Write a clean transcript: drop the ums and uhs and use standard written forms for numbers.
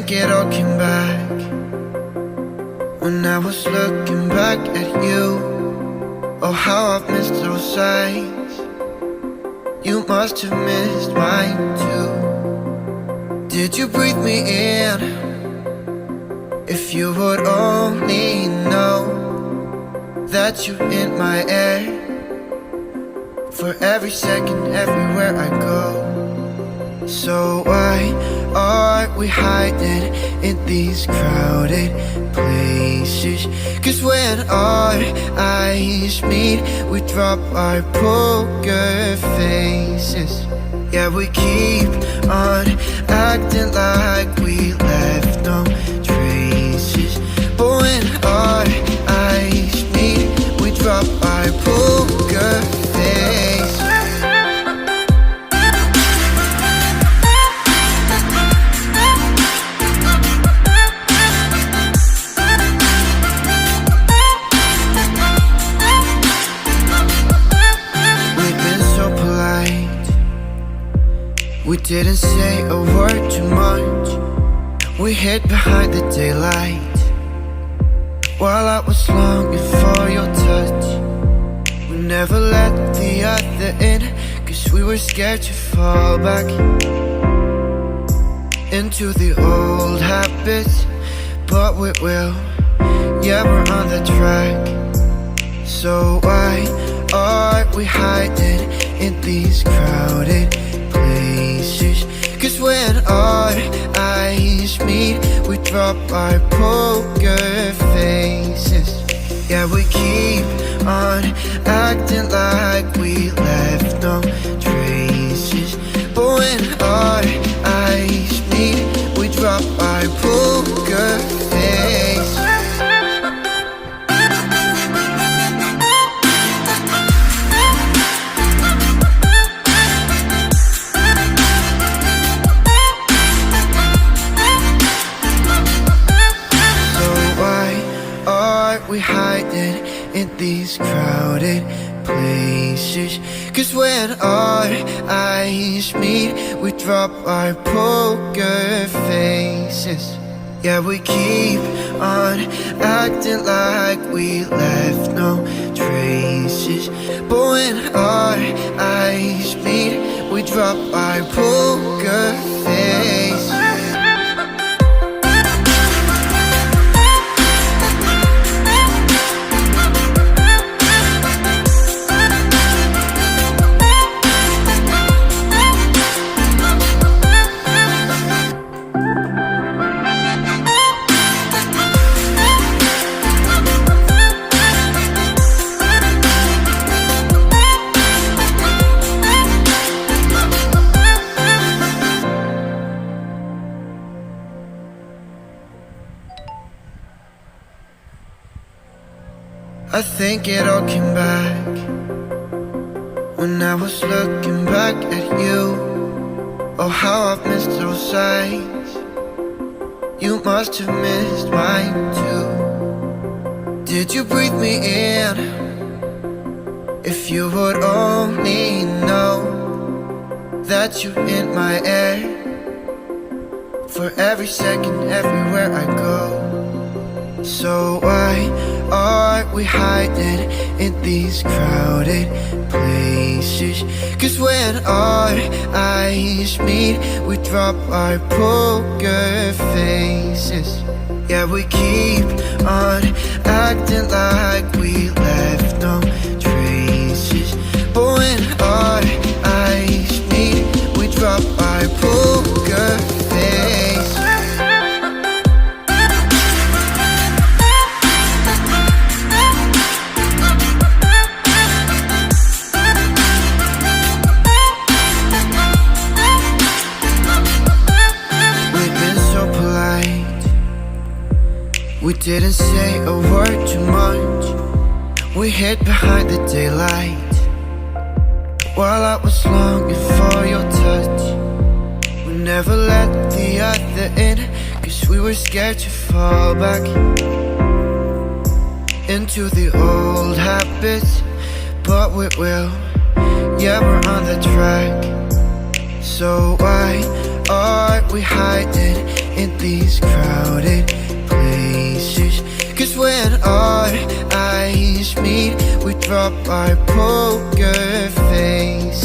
think it all came back when I was looking back at you. Oh, how I've missed those sights. You must have missed mine too. Did you breathe me in? If you would only know that you're in my air, for every second, everywhere I go. So why are we hiding in these crowded places? 'Cause when our eyes meet, we drop our poker faces. Yeah, we keep on acting like we left no traces. But when our eyes meet, we drop our poker faces. We didn't say a word too much. We hid behind the daylight while I was longing for your touch. We never let the other in, 'cause we were scared to fall back into the old habits. But we will, yeah, we're on the track. So why are we hiding in these crowded places? 'Cause when our eyes meet, we drop our poker faces. Yeah, we keep on acting like we left no traces. But when our eyes meet, we drop our poker faces. We hiding in these crowded places. 'Cause when our eyes meet, we drop our poker faces. Yeah, we keep on acting like we left no traces. But when our eyes meet, we drop our poker faces. I think it all came back when I was looking back at you. Oh, how I've missed those sights. You must have missed mine too. Did you breathe me in? If you would only know that you're in my air, for every second, everywhere I go. So why are we hiding in these crowded places? 'Cause when our eyes meet, we drop our poker faces. Yeah, we keep on acting like we left no traces. But when our eyes meet, we drop our poker faces. We didn't say a word too much. We hid behind the daylight while I was longing for your touch. We never let the other in, 'cause we were scared to fall back into the old habits. But we will, yeah, we're on the track. So why are we hiding in these crowded places. Cause when our eyes meet, we drop our poker face.